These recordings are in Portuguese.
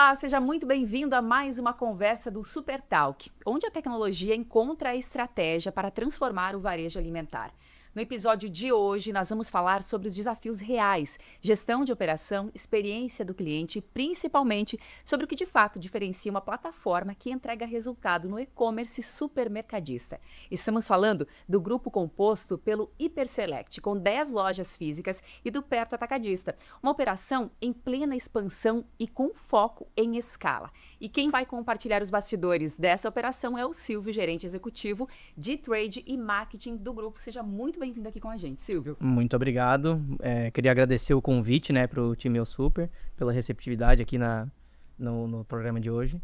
Olá, seja muito bem-vindo a mais uma conversa do Super Talk, onde a tecnologia encontra a estratégia para transformar o varejo alimentar. No episódio de hoje, nós vamos falar sobre os desafios reais, gestão de operação, experiência do cliente e principalmente sobre o que de fato diferencia uma plataforma que entrega resultado no e-commerce supermercadista. Estamos falando do grupo composto pelo Hiperselect, com 10 lojas físicas, e do Perto Atacadista, uma operação em plena expansão e com foco em escala. E quem vai compartilhar os bastidores dessa operação é o Silvio, gerente executivo de Trade e Marketing do grupo. Seja muito bem-vindo aqui com a gente, Silvio. Muito obrigado. Queria agradecer o convite, para o time Eu Super, pela receptividade aqui no programa de hoje.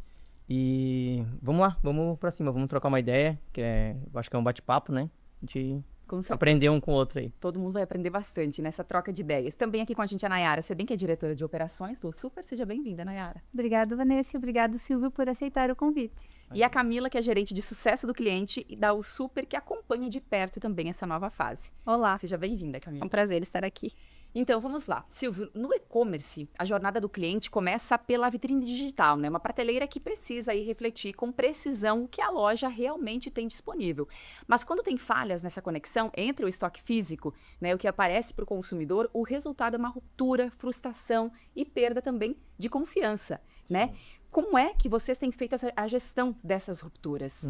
E vamos lá, vamos para cima, vamos trocar uma ideia, eu acho que é um bate-papo, né? A gente aprender um com o outro aí. Todo mundo vai aprender bastante nessa troca de ideias. Também aqui com a gente a Nayara Sebem, que é diretora de operações do Super. Seja bem-vinda, Nayara. Obrigada, Vanessa. Obrigado, Silvio, por aceitar o convite. E a Camila, que é gerente de sucesso do cliente e da Super, que acompanha de perto também essa nova fase. Olá. Seja bem-vinda, Camila. É um prazer estar aqui. Então, vamos lá. Silvio, no e-commerce, a jornada do cliente começa pela vitrine digital, né? Uma prateleira que precisa aí refletir com precisão o que a loja realmente tem disponível. Mas quando tem falhas nessa conexão entre o estoque físico, né, o que aparece para o consumidor, o resultado é uma ruptura, frustração e perda também de confiança, né? Como é que vocês têm feito a gestão dessas rupturas?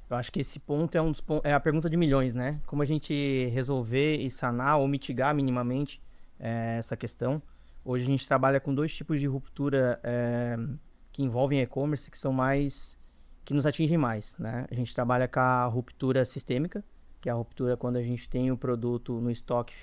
Eu acho que esse ponto é a pergunta de milhões, né? Como a gente resolver e sanar ou mitigar minimamente essa questão. Hoje a gente trabalha com dois tipos de ruptura que envolvem e-commerce, que nos atingem mais, né? A gente trabalha com a ruptura sistêmica, que é a ruptura quando a gente tem o produto no estoque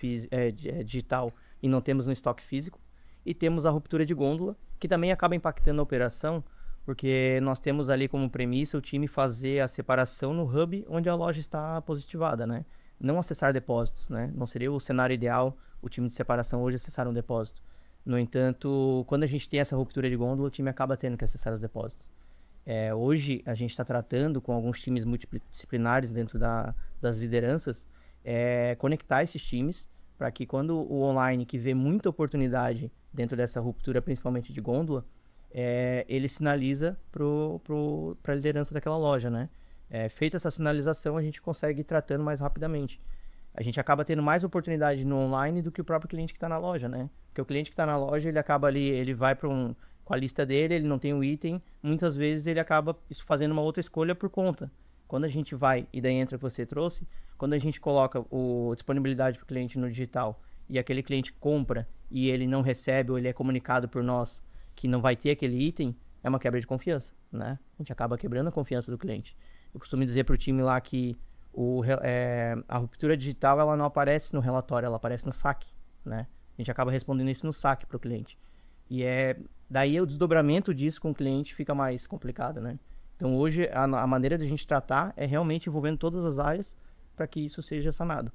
digital e não temos no estoque físico. E temos a ruptura de gôndola, que também acaba impactando a operação, porque nós temos ali como premissa o time fazer a separação no hub onde a loja está positivada, né? Não acessar depósitos, né? Não seria o cenário ideal o time de separação hoje acessar um depósito. No entanto, quando a gente tem essa ruptura de gôndola, o time acaba tendo que acessar os depósitos. Hoje, a gente está tratando com alguns times multidisciplinares dentro das lideranças, conectar esses times para que quando o online, que vê muita oportunidade dentro dessa ruptura, principalmente de gôndola, ele sinaliza para a liderança daquela loja, né? Feita essa sinalização, a gente consegue ir tratando mais rapidamente. A gente acaba tendo mais oportunidade no online do que o próprio cliente que está na loja, né? Porque o cliente que está na loja, ele acaba ali, ele vai com a lista dele, ele não tem o item, muitas vezes ele acaba fazendo uma outra escolha por conta. Quando a gente vai, e daí entra o que você trouxe, quando a gente coloca a disponibilidade para o cliente no digital e aquele cliente compra e ele não recebe ou ele é comunicado por nós que não vai ter aquele item, é uma quebra de confiança, né? A gente acaba quebrando a confiança do cliente. Eu costumo dizer para o time lá que a ruptura digital ela não aparece no relatório, ela aparece no saque, né? A gente acaba respondendo isso no saque para o cliente. E daí o desdobramento disso com o cliente fica mais complicado, né? Então hoje a maneira de a gente tratar é realmente envolvendo todas as áreas para que isso seja sanado.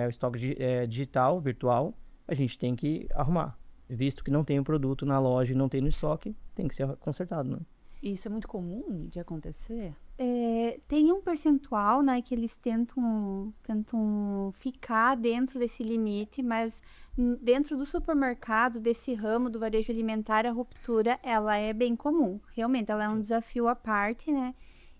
O estoque digital, virtual, a gente tem que arrumar. Visto que não tem o produto na loja e não tem no estoque, tem que ser consertado, né? Isso é muito comum de acontecer? Tem um percentual, né, que eles tentam ficar dentro desse limite, mas dentro do supermercado, desse ramo do varejo alimentar, a ruptura, ela é bem comum. Realmente, ela é um desafio à parte, né?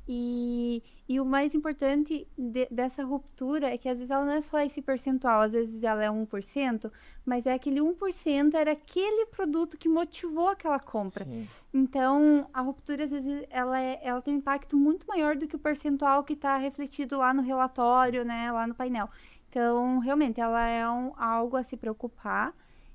E o mais importante dessa ruptura é que às vezes ela não é só esse percentual, às vezes ela é 1%, mas é aquele 1% era aquele produto que motivou aquela compra. Sim. Então, a ruptura às vezes ela tem um impacto muito maior do que o percentual que está refletido lá no relatório, né, lá no painel. Então, realmente, ela é algo a se preocupar.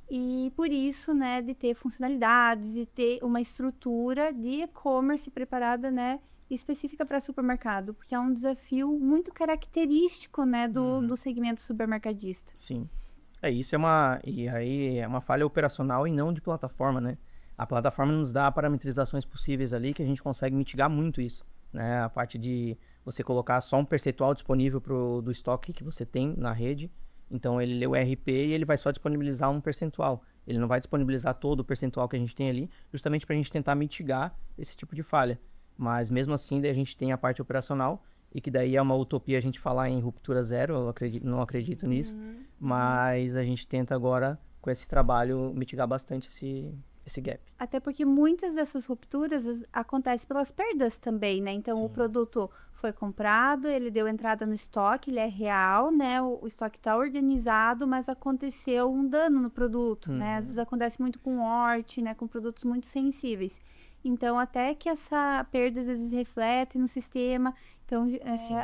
E por isso, né, de ter funcionalidades e ter uma estrutura de e-commerce preparada, né, específica para supermercado, porque é um desafio muito característico, né, do segmento supermercadista. Sim. Isso é uma falha operacional e não de plataforma, né? A plataforma nos dá parametrizações possíveis ali que a gente consegue mitigar muito isso, né? A parte de você colocar só um percentual disponível do estoque que você tem na rede. Então, ele lê o RP e ele vai só disponibilizar um percentual. Ele não vai disponibilizar todo o percentual que a gente tem ali, justamente para a gente tentar mitigar esse tipo de falha. Mas, mesmo assim, daí a gente tem a parte operacional, e que daí é uma utopia a gente falar em ruptura zero, não acredito nisso. Mas a gente tenta agora, com esse trabalho, mitigar bastante esse esse gap. Até porque muitas dessas rupturas acontecem pelas perdas também, né? Então, Sim. o produto foi comprado, ele deu entrada no estoque, ele é real, né? O estoque está organizado, mas aconteceu um dano no produto, né? Às vezes acontece muito com horte, né? Com produtos muito sensíveis. Então, até que essa perda às vezes reflete no sistema, então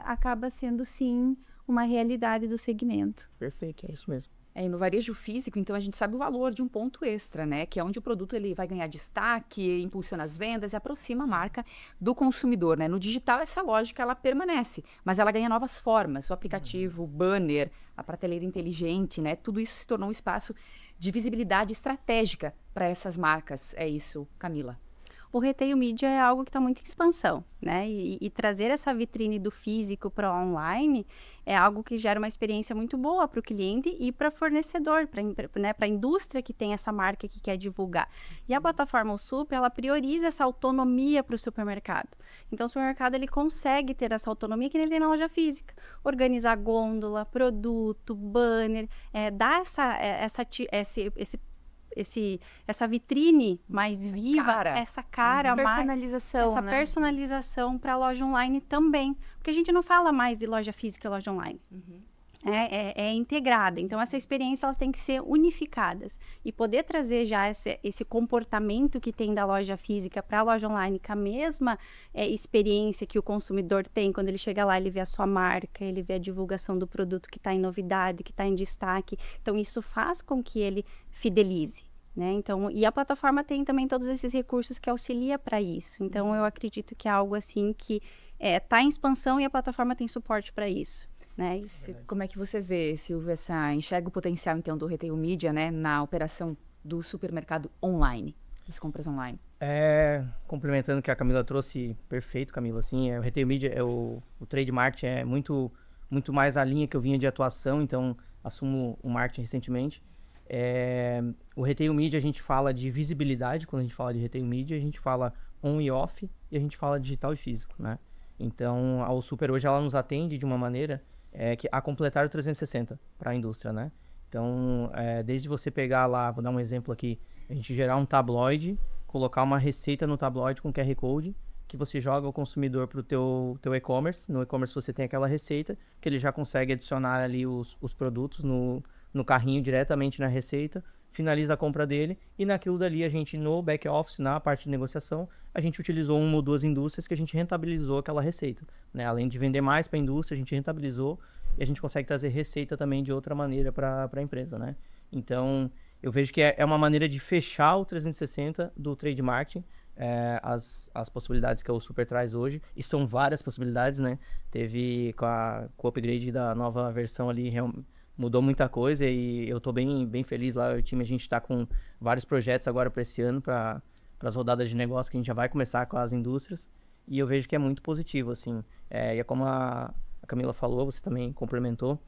acaba sendo, sim, uma realidade do segmento. Perfeito, é isso mesmo. E no varejo físico, então, a gente sabe o valor de um ponto extra, né? Que é onde o produto ele vai ganhar destaque, impulsiona as vendas e aproxima a marca do consumidor, né? No digital, essa lógica, ela permanece, mas ela ganha novas formas. O aplicativo, o banner, a prateleira inteligente, né? Tudo isso se tornou um espaço de visibilidade estratégica para essas marcas. É isso, Camila. O retail media é algo que está muito em expansão, né? E trazer essa vitrine do físico para o online é algo que gera uma experiência muito boa para o cliente e para fornecedor, para a indústria que tem essa marca que quer divulgar. E a plataforma O Super, ela prioriza essa autonomia para o supermercado. Então, o supermercado ele consegue ter essa autonomia que ele tem na loja física. Organizar gôndola, produto, banner, dar essa vitrine mais viva, essa Personalização, essa né? personalização para a loja online também. Porque a gente não fala mais de loja física e loja online. É integrada. Então, essa experiência, elas têm que ser unificadas. E poder trazer já esse comportamento que tem da loja física para a loja online, com a mesma experiência que o consumidor tem quando ele chega lá, ele vê a sua marca, ele vê a divulgação do produto que está em novidade, que está em destaque. Então, isso faz com que ele fidelize, né? Então, e a plataforma tem também todos esses recursos que auxilia para isso. Então, eu acredito que é algo assim que está em expansão e a plataforma tem suporte para isso. Né? Como é que você vê, Silvia, enxerga o potencial, então, do retail media, né, na operação do supermercado online, das compras online? Complementando o que a Camila trouxe, perfeito, Camila, assim, o retail media, o trade marketing é muito mais a linha que eu vinha de atuação, então assumo o marketing recentemente. O retail media, a gente fala de visibilidade, quando a gente fala de retail media, a gente fala on e off, e a gente fala digital e físico, né? Então, a Super hoje, ela nos atende de uma maneira a completar o 360 para a indústria, né? Então, desde você pegar lá, vou dar um exemplo aqui, a gente gerar um tabloide, colocar uma receita no tabloide com QR Code, que você joga o consumidor para o teu e-commerce. No e-commerce você tem aquela receita, que ele já consegue adicionar ali os produtos no carrinho diretamente na receita, finaliza a compra dele, e naquilo dali a gente, no back office, na parte de negociação, a gente utilizou uma ou duas indústrias que a gente rentabilizou aquela receita, né? Além de vender mais para a indústria, a gente rentabilizou e a gente consegue trazer receita também de outra maneira para a empresa, né? Então, eu vejo que é uma maneira de fechar o 360 do trade marketing, as possibilidades que o Super traz hoje, e são várias possibilidades, né? Teve com o upgrade da nova versão ali, mudou muita coisa e eu tô bem feliz lá. O time, a gente tá com vários projetos agora para esse ano, para as rodadas de negócio que a gente já vai começar com as indústrias, e eu vejo que é muito positivo, assim. E é como a Camila falou, você também complementou,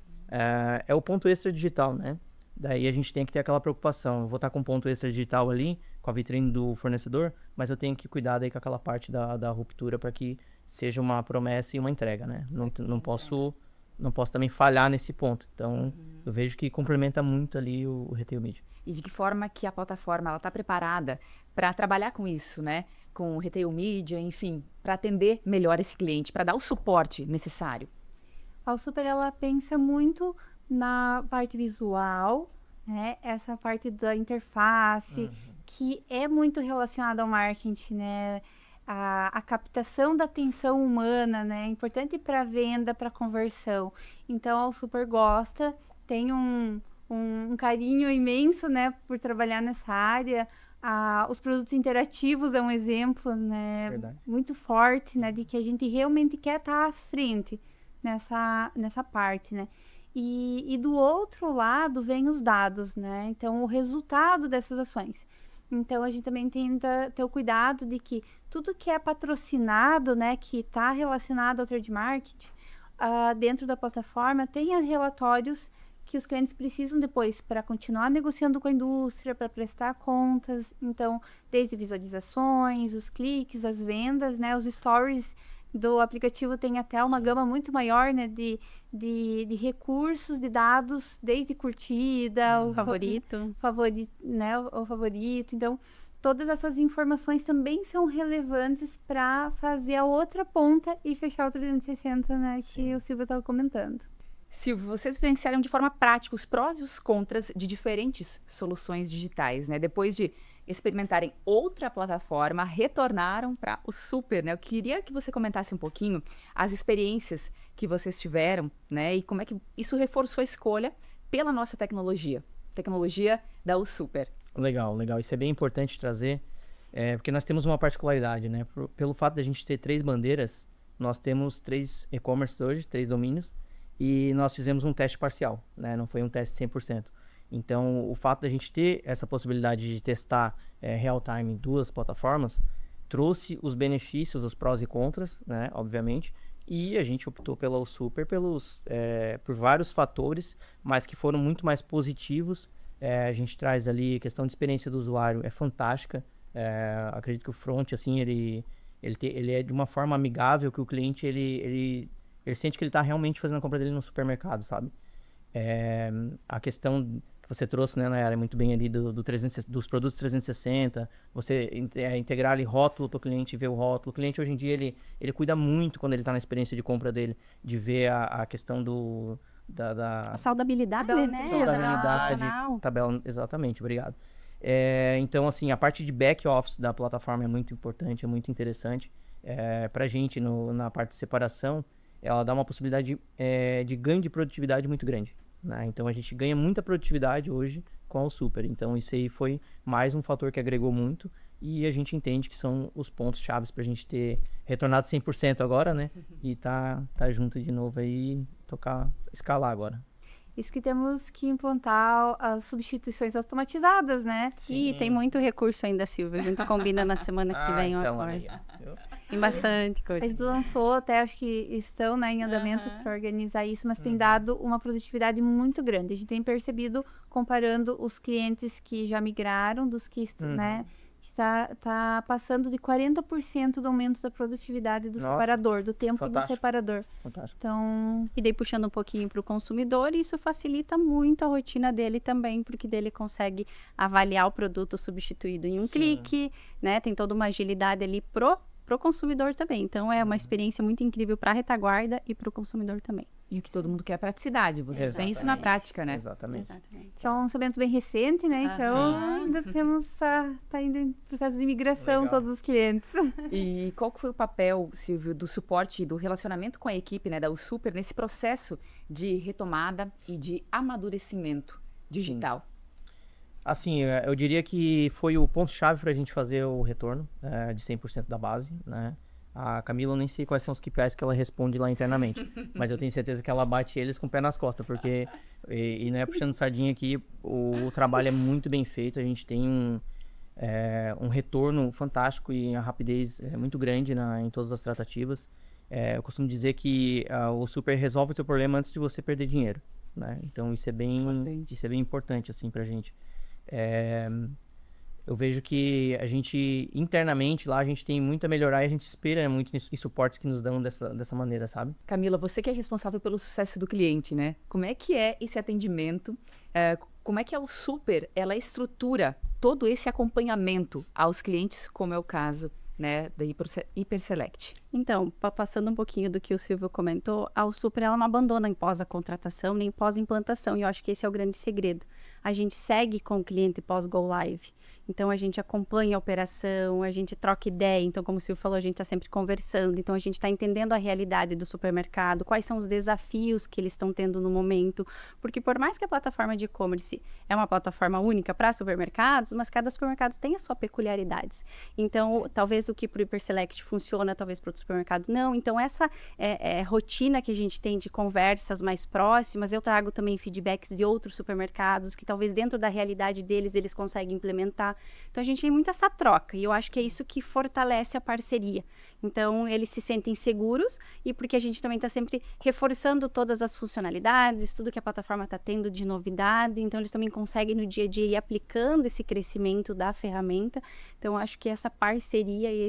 é o ponto extra digital, né? Daí a gente tem que ter aquela preocupação. Eu vou estar com um ponto extra digital ali, com a vitrine do fornecedor, mas eu tenho que cuidar daí com aquela parte da ruptura para que seja uma promessa e uma entrega, né? Não posso também falhar nesse ponto. Então, eu vejo que complementa muito ali o retail media. E de que forma que a plataforma está preparada para trabalhar com isso, né? Com o retail media, enfim, para atender melhor esse cliente, para dar o suporte necessário? A Super, ela pensa muito na parte visual, né? Essa parte da interface, que é muito relacionada ao marketing, né? A captação da atenção humana, né? É importante para venda, para conversão. Então, a Super gosta, tem um carinho imenso, né? Por trabalhar nessa área. Os produtos interativos é um exemplo, né? Verdade. Muito forte, né? De que a gente realmente quer estar à frente nessa parte, né? E do outro lado vem os dados, né? Então, o resultado dessas ações. Então, a gente também tenta ter o cuidado de que tudo que é patrocinado, né, que está relacionado ao trade marketing, dentro da plataforma, tenha relatórios que os clientes precisam depois para continuar negociando com a indústria, para prestar contas. Então, desde visualizações, os cliques, as vendas, né, os stories do aplicativo tem até uma gama muito maior, né, de recursos, de dados, desde curtida, Favorito. né, o favorito. Então, todas essas informações também são relevantes para fazer a outra ponta e fechar o 360, né, que o Silvio estava comentando. Silvio, vocês vivenciaram de forma prática os prós e os contras de diferentes soluções digitais, né? Depois de experimentarem outra plataforma, retornaram para o Super, né? Eu queria que você comentasse um pouquinho as experiências que vocês tiveram, né? E como é que isso reforçou a escolha pela nossa tecnologia da U Super. Legal. Isso é bem importante trazer, porque nós temos uma particularidade, né? Pelo fato de a gente ter 3 bandeiras, nós temos 3 e-commerce hoje, 3 domínios, e nós fizemos um teste parcial, né? Não foi um teste 100%. Então, o fato da gente ter essa possibilidade de testar real-time em 2 plataformas, trouxe os benefícios, os prós e contras, né? Obviamente, e a gente optou pela Super por vários fatores, mas que foram muito mais positivos. A gente traz ali a questão de experiência do usuário, é fantástica. Acredito que o front, assim, ele é de uma forma amigável, que o cliente, ele sente que ele está realmente fazendo a compra dele no supermercado, sabe? A questão que você trouxe, né, Nayara, muito bem ali dos produtos 360, você integrar ali rótulo para o cliente, ver o rótulo. O cliente hoje em dia, ele cuida muito quando ele está na experiência de compra dele, de ver a questão A saudabilidade, né? Tabela, exatamente, obrigado. Então, assim, a parte de back-office da plataforma é muito importante, é muito interessante. Para a gente, na parte de separação, ela dá uma possibilidade de ganho de produtividade muito grande, né? Então, a gente ganha muita produtividade hoje com o Super. Então, isso aí foi mais um fator que agregou muito e a gente entende que são os pontos chaves para a gente ter retornado 100% agora, né? E tá junto de novo aí, escalar agora. Isso que temos que implantar as substituições automatizadas, né? Sim, tem muito recurso ainda, Silvia. A gente combina na semana que vem uma coisa. Tem bastante coisa. A gente lançou, até acho que estão, né, em andamento para organizar isso, mas tem dado uma produtividade muito grande. A gente tem percebido, comparando os clientes que já migraram, dos que, né, está passando de 40% do aumento da produtividade do separador, do tempo do separador. Fantástico. Então, e daí puxando um pouquinho para o consumidor, isso facilita muito a rotina dele também, porque dele consegue avaliar o produto substituído em um clique, né? Tem toda uma agilidade ali pro consumidor também. Então, é uma experiência muito incrível para a retaguarda e para o consumidor também. E o que todo mundo quer é praticidade. Você tem isso na prática, né? Exatamente. Que é um lançamento bem recente, né? Então, ainda temos... Tá indo em processo de migração todos os clientes. E qual que foi o papel, Silvio, do suporte, do relacionamento com a equipe, né, da U Super, nesse processo de retomada e de amadurecimento digital? Assim, eu diria que foi o ponto-chave para a gente fazer o retorno de 100% da base, né? A Camila, eu nem sei quais são os KPIs que ela responde lá internamente, mas eu tenho certeza que ela bate eles com o pé nas costas, porque, e não é puxando sardinha aqui, o trabalho é muito bem feito, a gente tem um retorno fantástico e a rapidez é muito grande em todas as tratativas. Eu costumo dizer que o Super resolve o teu problema antes de você perder dinheiro, né? Então isso é bem importante assim, pra gente. Eu vejo que a gente, internamente lá, a gente tem muito a melhorar e a gente espera muito em suportes que nos dão dessa maneira, sabe? Camila, você que é responsável pelo sucesso do cliente, né? Como é que é esse atendimento? Como é que a U Super, ela estrutura todo esse acompanhamento aos clientes, como é o caso, né, da Hiperselect? Então, passando um pouquinho do que o Silvio comentou, a U Super, ela não abandona em pós a contratação, nem pós-implantação, e eu acho que esse é o grande segredo. A gente segue com o cliente pós-go live. Então, a gente acompanha a operação, a gente troca ideia. Então, como o Silvio falou, a gente está sempre conversando. Então, a gente está entendendo a realidade do supermercado, quais são os desafios que eles estão tendo no momento. Porque, por mais que a plataforma de e-commerce é uma plataforma única para supermercados, mas cada supermercado tem a sua peculiaridades. Então, talvez o que para o Hiperselect funciona, talvez para outro supermercado não. Então, essa rotina que a gente tem de conversas mais próximas, eu trago também feedbacks de outros supermercados que talvez dentro da realidade deles, eles conseguem implementar. Então, a gente tem muito essa troca e eu acho que é isso que fortalece a parceria. Então, eles se sentem seguros e porque a gente também está sempre reforçando todas as funcionalidades, tudo que a plataforma está tendo de novidade. Então, eles também conseguem no dia a dia ir aplicando esse crescimento da ferramenta. Então, eu acho que essa parceria e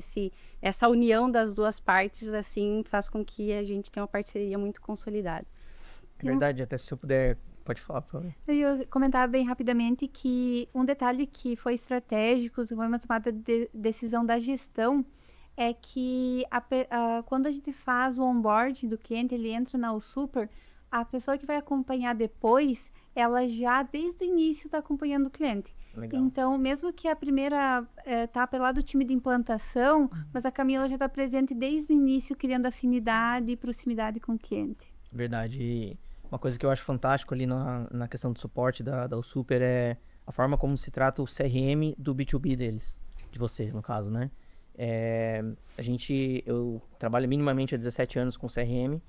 essa união das duas partes, assim, faz com que a gente tenha uma parceria muito consolidada. É verdade, até se eu puder Pode falar, por favor. Eu comentava bem rapidamente que um detalhe que foi estratégico, foi uma tomada de decisão da gestão, é que quando a gente faz o onboard do cliente, ele entra na Super, a pessoa que vai acompanhar depois, ela já desde o início está acompanhando o cliente. Legal. Então, mesmo que a primeira etapa é lá do time de implantação, mas a Camila já está presente desde o início, criando afinidade e proximidade com o cliente. Verdade. E uma coisa que eu acho fantástico ali na questão do suporte da Super é a forma como se trata o CRM do B2B deles, de vocês, no caso, né? Eu trabalho minimamente há 17 anos com CRM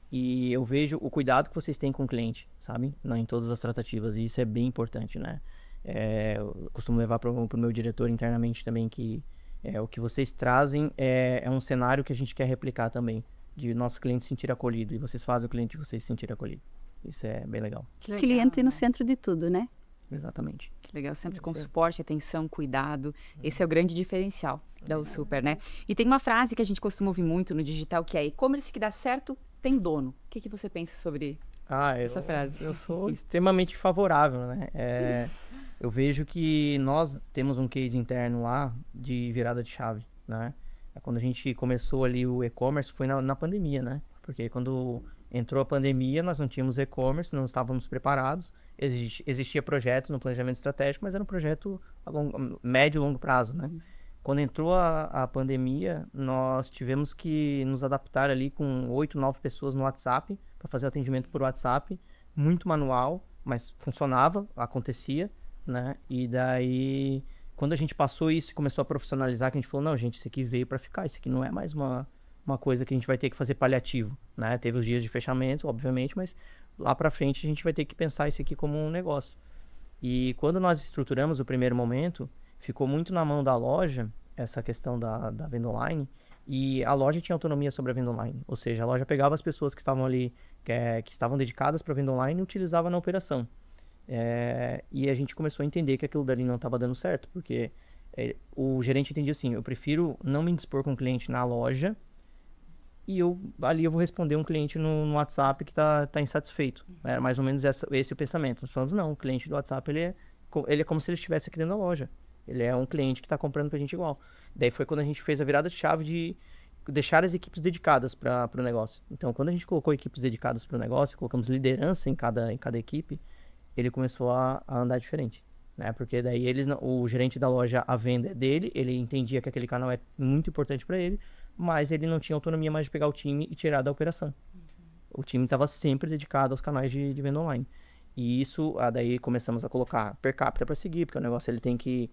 e eu vejo o cuidado que vocês têm com o cliente, sabe? Em todas as tratativas, e isso é bem importante, né? Eu costumo levar para o meu diretor internamente também que o que vocês trazem é um cenário que a gente quer replicar também, de nosso cliente se sentir acolhido, e vocês fazem o cliente de vocês se sentir acolhido. Isso é bem legal. Cliente no centro de tudo, né? Exatamente. Que legal, sempre com suporte, atenção, cuidado. Esse é o grande diferencial da Super, né? E tem uma frase que a gente costuma ouvir muito no digital, que é e-commerce que dá certo tem dono. O que você pensa sobre essa frase? Eu sou extremamente favorável, né? Eu vejo que nós temos um case interno lá de virada de chave, né? Quando a gente começou ali o e-commerce foi na pandemia, né? Porque quando entrou a pandemia, nós não tínhamos e-commerce, não estávamos preparados. Existia projeto no planejamento estratégico, mas era um projeto a médio e longo prazo, né? Quando entrou a pandemia, nós tivemos que nos adaptar ali com 8, 9 pessoas no WhatsApp para fazer o atendimento por WhatsApp, muito manual, mas funcionava, acontecia, né? E daí, quando a gente passou isso e começou a profissionalizar, que a gente falou, não, gente, isso aqui veio para ficar, isso aqui não é mais uma coisa que a gente vai ter que fazer paliativo, né? Teve os dias de fechamento, obviamente, mas lá para frente a gente vai ter que pensar isso aqui como um negócio. E quando nós estruturamos o primeiro momento, ficou muito na mão da loja essa questão da venda online, e a loja tinha autonomia sobre a venda online, ou seja, a loja pegava as pessoas que estavam ali, que estavam dedicadas para a venda online e utilizava na operação. E a gente começou a entender que aquilo dali não estava dando certo, porque o gerente entendia assim, eu prefiro não me indispor com o cliente na loja, e ali eu vou responder um cliente no WhatsApp que está insatisfeito. Era mais ou menos esse o pensamento. Nós falamos, não, o cliente do WhatsApp, ele é como se ele estivesse aqui dentro da loja. Ele é um cliente que está comprando pra gente igual. Daí foi quando a gente fez a virada de chave de deixar as equipes dedicadas para o negócio. Então, quando a gente colocou equipes dedicadas para o negócio, colocamos liderança em cada equipe, ele começou a andar diferente, né? Porque daí o gerente da loja, a venda é dele, ele entendia que aquele canal é muito importante para ele, mas ele não tinha autonomia mais de pegar o time e tirar da operação. O time estava sempre dedicado aos canais de venda online. E isso, daí começamos a colocar per capita para seguir, porque o negócio ele tem que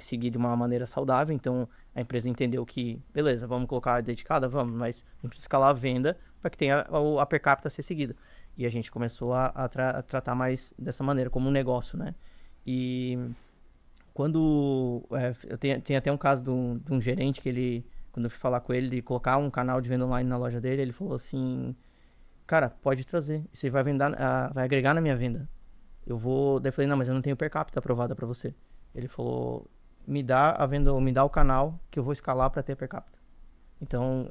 seguir de uma maneira saudável. Então, a empresa entendeu que, beleza, vamos colocar dedicada, vamos, mas a gente precisa escalar a venda para que tenha a per capita a ser seguida. E a gente começou a tratar mais dessa maneira, como um negócio, né? E quando... eu tenho até um caso de um gerente que ele, quando eu fui falar com ele, de colocar um canal de venda online na loja dele, ele falou assim... Cara, pode trazer. Isso aí vai agregar na minha venda. Daí eu falei, não, mas eu não tenho per capita aprovada pra você. Ele falou, me dá o canal que eu vou escalar pra ter per capita. Então,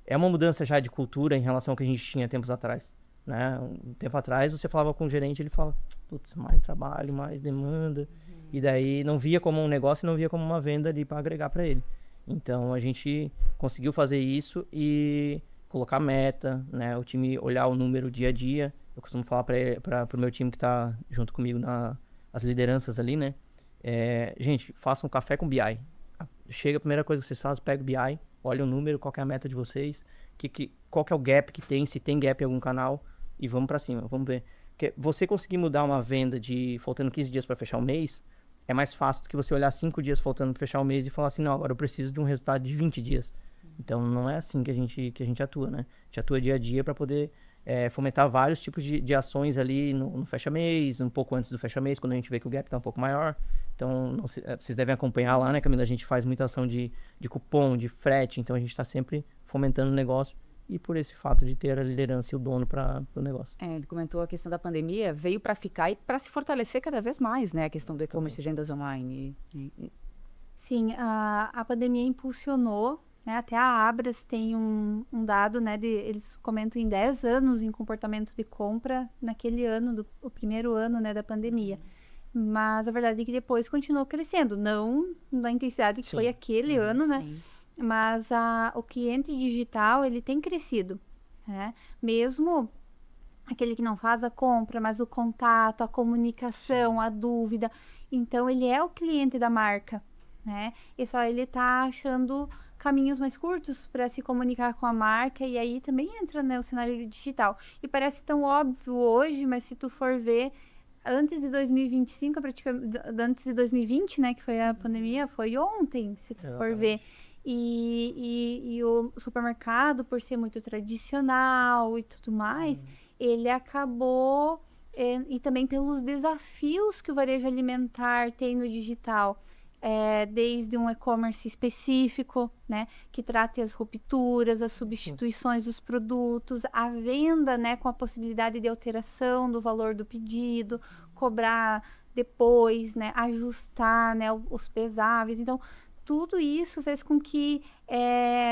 é uma mudança já de cultura em relação ao que a gente tinha tempos atrás, né? Um tempo atrás, você falava com o gerente, ele falava, putz, mais trabalho, mais demanda. E daí não via como um negócio, não via como uma venda ali pra agregar pra ele. Então, a gente conseguiu fazer isso e colocar meta, né? O time olhar o número dia a dia. Eu costumo falar para o meu time que está junto comigo as lideranças ali, né? Gente, façam um café com BI. Chega, a primeira coisa que vocês fazem, pega o BI, olha o número, qual que é a meta de vocês, qual que é o gap que tem, se tem gap em algum canal, e vamos para cima, vamos ver. Porque você conseguir mudar uma venda de faltando 15 dias para fechar o mês, é mais fácil do que você olhar 5 dias faltando para fechar o mês e falar assim, não, agora eu preciso de um resultado de 20 dias. Então, não é assim que a gente atua, né? A gente atua dia a dia para poder fomentar vários tipos de ações ali no fecha-mês, um pouco antes do fecha-mês, quando a gente vê que o gap está um pouco maior. Então, vocês devem acompanhar lá, né, Camila? A gente faz muita ação de cupom, de frete, então a gente está sempre fomentando o negócio e por esse fato de ter a liderança e o dono para o negócio. Ele comentou a questão da pandemia, veio para ficar e para se fortalecer cada vez mais, né? A questão do e-commerce e vendas online. Sim, a pandemia impulsionou né? Até a Abras tem um dado, né? Eles comentam em 10 anos em comportamento de compra naquele ano, o primeiro ano, né, da pandemia. Mas a verdade é que depois continuou crescendo, não na intensidade que foi aquele ano, né? Sim. Mas o cliente digital, ele tem crescido, né? Mesmo aquele que não faz a compra, mas o contato, a comunicação, a dúvida. Então, ele é o cliente da marca, né? E só ele tá achando caminhos mais curtos para se comunicar com a marca, e aí também entra, né, o cenário digital. E parece tão óbvio hoje, mas se tu for ver, antes de 2025, praticamente, antes de 2020, né, que foi a pandemia, foi ontem, se tu for ver. E o supermercado, por ser muito tradicional e tudo mais, ele acabou, e também pelos desafios que o varejo alimentar tem no digital, desde um e-commerce específico, né, que trate as rupturas, as substituições dos produtos, a venda, né, com a possibilidade de alteração do valor do pedido, cobrar depois, né, ajustar, né, os pesáveis. Então, tudo isso fez com que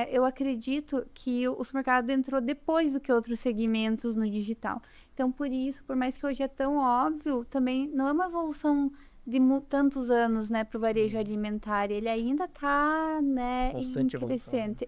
eu acredito que o supermercado entrou depois do que outros segmentos no digital. Então, por isso, por mais que hoje é tão óbvio, também não é uma evolução de tantos anos, né, para o varejo alimentar. Ele ainda está, né, Constante em crescente.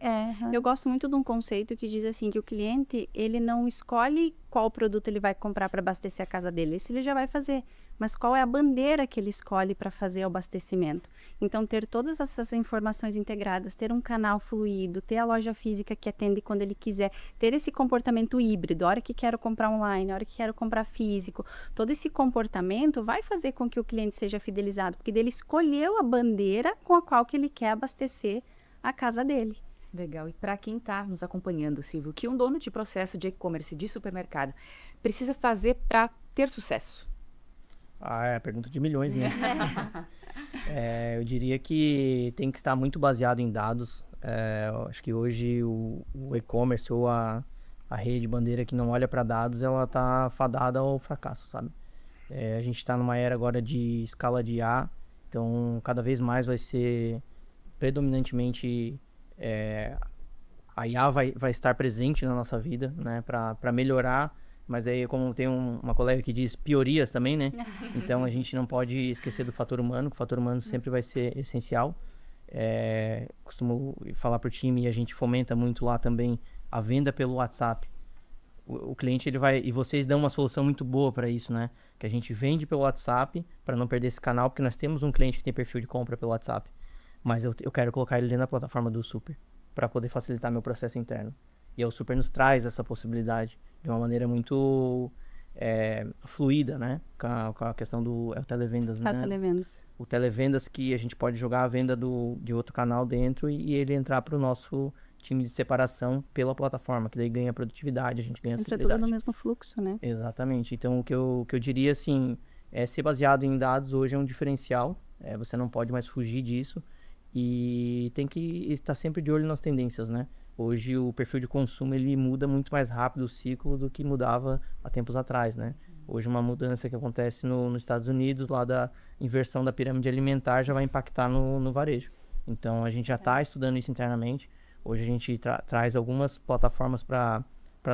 Eu gosto muito de um conceito que diz assim, que o cliente, ele não escolhe qual produto ele vai comprar para abastecer a casa dele. Isso ele já vai fazer. Mas qual é a bandeira que ele escolhe para fazer o abastecimento? Então, ter todas essas informações integradas, ter um canal fluido, ter a loja física que atende quando ele quiser, ter esse comportamento híbrido, a hora que quero comprar online, a hora que quero comprar físico, todo esse comportamento vai fazer com que o cliente seja fidelizado, porque ele escolheu a bandeira com a qual que ele quer abastecer a casa dele. Legal. E para quem está nos acompanhando, Silvio, o que um dono de processo de e-commerce de supermercado precisa fazer para ter sucesso? É a pergunta de milhões, né? Eu diria que tem que estar muito baseado em dados. Eu acho que hoje o e-commerce ou a rede bandeira que não olha para dados, ela está fadada ao fracasso, sabe? A gente está numa era agora de escala de IA, então cada vez mais vai ser predominantemente a IA vai estar presente na nossa vida, né? Para melhorar. Mas aí, como tem uma colega que diz piorias também, né? Então, a gente não pode esquecer do fator humano, que o fator humano sempre vai ser essencial. Costumo falar para o time, e a gente fomenta muito lá também, a venda pelo WhatsApp. O cliente, ele vai... E vocês dão uma solução muito boa para isso, né? Que a gente vende pelo WhatsApp, para não perder esse canal, porque nós temos um cliente que tem perfil de compra pelo WhatsApp. Mas eu quero colocar ele dentro da plataforma do Super, para poder facilitar meu processo interno. E o Super nos traz essa possibilidade de uma maneira muito fluida, né? Com a questão do televendas, né? Televendas. O televendas, que a gente pode jogar a venda de outro canal dentro e ele entrar para o nosso time de separação pela plataforma, que daí ganha produtividade, a gente ganha Entra acessibilidade. tudo no mesmo fluxo, né? Exatamente. Então, o que eu diria, assim, ser baseado em dados hoje é um diferencial. Você não pode mais fugir disso. E tem que estar sempre de olho nas tendências, né? Hoje o perfil de consumo ele muda muito mais rápido o ciclo do que mudava há tempos atrás, né? Hoje uma mudança que acontece nos Estados Unidos, lá da inversão da pirâmide alimentar, já vai impactar no varejo. Então a gente já está estudando isso internamente. Hoje a gente traz algumas plataformas para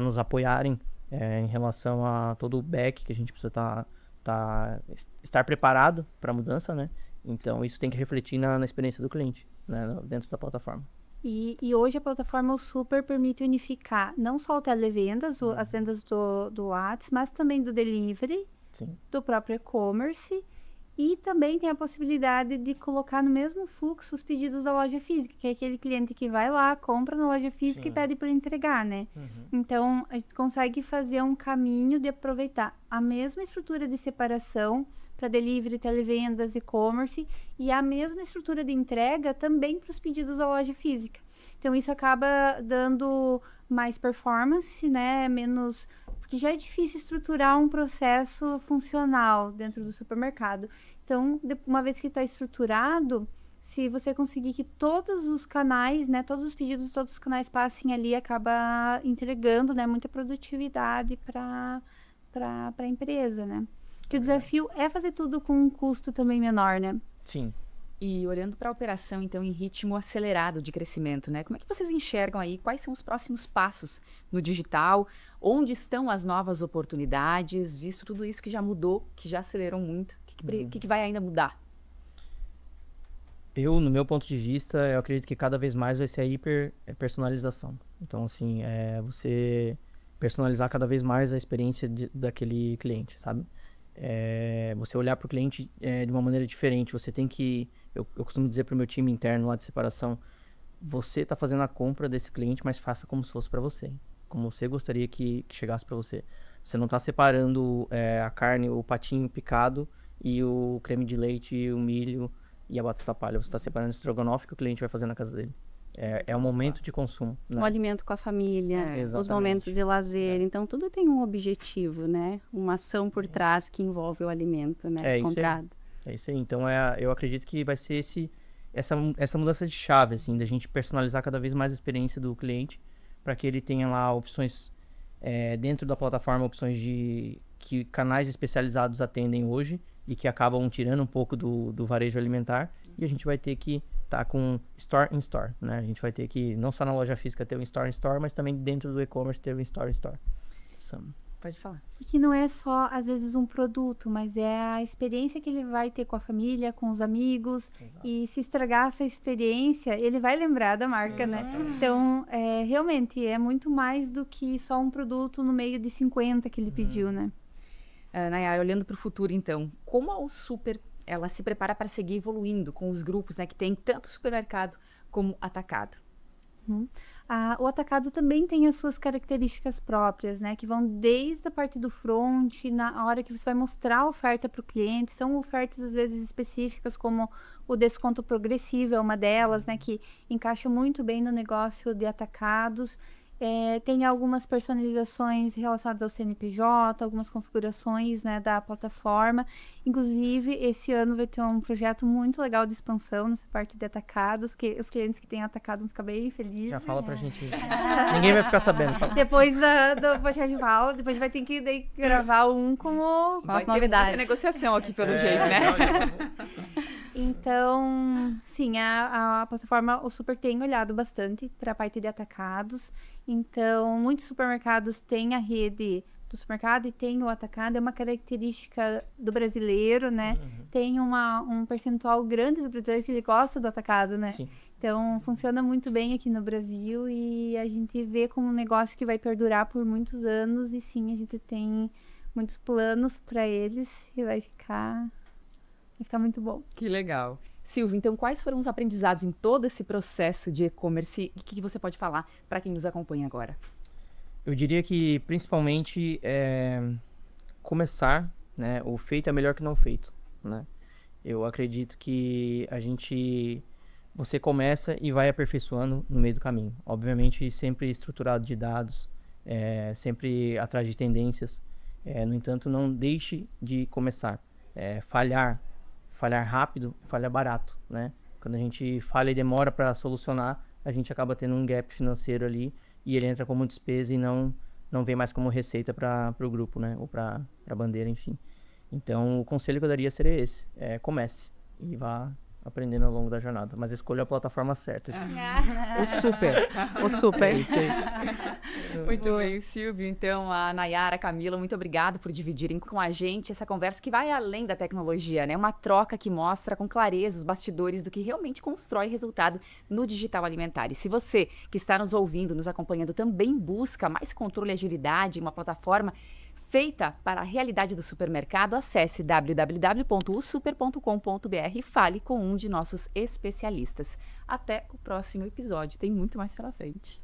nos apoiarem em relação a todo o back que a gente precisa estar preparado para a mudança, né? Então isso tem que refletir na experiência do cliente, né? Dentro da plataforma. E hoje a plataforma o Super permite unificar não só o televendas, as vendas do WhatsApp, mas também do delivery, Sim. do próprio e-commerce, e também tem a possibilidade de colocar no mesmo fluxo os pedidos da loja física, que é aquele cliente que vai lá, compra na loja física Sim. e pede para entregar, né? Uhum. Então, a gente consegue fazer um caminho de aproveitar a mesma estrutura de separação para delivery, televendas, e-commerce, e a mesma estrutura de entrega também para os pedidos da loja física. Então, isso acaba dando mais performance, né? Menos... Porque já é difícil estruturar um processo funcional dentro do supermercado. Então, uma vez que está estruturado, se você conseguir que todos os canais, né? Todos os pedidos, todos os canais passem ali, acaba entregando, né? Muita produtividade para a empresa, né? Que o desafio é fazer tudo com um custo também menor, né? Sim. E olhando para a operação, então, em ritmo acelerado de crescimento, né? Como é que vocês enxergam aí? Quais são os próximos passos no digital? Onde estão as novas oportunidades? Visto tudo isso que já mudou, que já acelerou muito, o que vai ainda mudar? No meu ponto de vista, eu acredito que cada vez mais vai ser a hiper personalização. Então, assim, você personalizar cada vez mais a experiência daquele cliente, sabe? Você olhar para o cliente de uma maneira diferente. Você tem que... Eu costumo dizer para o meu time interno lá de separação, você está fazendo a compra desse cliente, mas faça como se fosse para você. Como você gostaria que chegasse para você. Você não está separando a carne, o patinho picado e o creme de leite, o milho e a batata palha. Você está separando o estrogonofe que o cliente vai fazer na casa dele. É um momento de consumo, né? O alimento com a família, os momentos de lazer. Então, tudo tem um objetivo, né? Uma ação por trás que envolve o alimento, né? Comprado. É isso aí. Então, eu acredito que vai ser essa mudança de chave, assim, da gente personalizar cada vez mais a experiência do cliente para que ele tenha lá opções dentro da plataforma, opções que canais especializados atendem hoje e que acabam tirando um pouco do varejo alimentar. E a gente vai ter que estar com store in store, né? A gente vai ter que, não só na loja física ter um store in store, mas também dentro do e-commerce ter um store in store. Pode falar. E que não é só, às vezes, um produto, mas é a experiência que ele vai ter com a família, com os amigos. Exato. E se estragar essa experiência, ele vai lembrar da marca, né? Então, realmente, é muito mais do que só um produto no meio de 50 que ele pediu, né? Nayara, olhando para o futuro, então, como a Super ela se prepara para seguir evoluindo com os grupos, né, que tem tanto supermercado como atacado? O atacado também tem as suas características próprias, né? Que vão desde a parte do front, na hora que você vai mostrar a oferta para o cliente. São ofertas, às vezes, específicas, como o desconto progressivo é uma delas, né? Que encaixa muito bem no negócio de atacados. Tem algumas personalizações relacionadas ao CNPJ, algumas configurações, né, da plataforma. Inclusive, esse ano vai ter um projeto muito legal de expansão nessa parte de atacados, que os clientes que têm atacado vão ficar bem felizes. Já fala pra gente. Ninguém vai ficar sabendo. Fala. Depois do podcast de Paulo, depois vai ter que gravar um com as novidades. Vai ter negociação aqui, pelo jeito, né? Então, sim, a plataforma, o Super tem olhado bastante para a parte de atacados. Então, muitos supermercados têm a rede do supermercado e tem o atacado. É uma característica do brasileiro, né? Tem um percentual grande do brasileiro que ele gosta do atacado, né? Sim. Então, funciona muito bem aqui no Brasil e a gente vê como um negócio que vai perdurar por muitos anos. E sim, a gente tem muitos planos para eles e vai ficar muito bom. Que legal. Silvio, então quais foram os aprendizados em todo esse processo de e-commerce? O que você pode falar para quem nos acompanha agora? Eu diria que principalmente começar, né? O feito é melhor que não feito, né? Eu acredito que você começa e vai aperfeiçoando no meio do caminho. Obviamente sempre estruturado de dados, sempre atrás de tendências. No entanto, não deixe de começar. Falhar rápido, falhar barato, né? Quando a gente falha e demora para solucionar, a gente acaba tendo um gap financeiro ali e ele entra como despesa e não vem mais como receita para o grupo, né? Ou para a bandeira, enfim. Então, o conselho que eu daria seria esse. Comece e vá aprendendo ao longo da jornada. Mas escolha a plataforma certa. O Super. É isso aí. Muito bem, Silvio. Então, a Nayara, a Camila, muito obrigada por dividirem com a gente essa conversa que vai além da tecnologia, né? Uma troca que mostra com clareza os bastidores do que realmente constrói resultado no digital alimentar. E se você que está nos ouvindo, nos acompanhando, também busca mais controle e agilidade em uma plataforma feita para a realidade do supermercado, acesse www.usuper.com.br e fale com um de nossos especialistas. Até o próximo episódio, tem muito mais pela frente.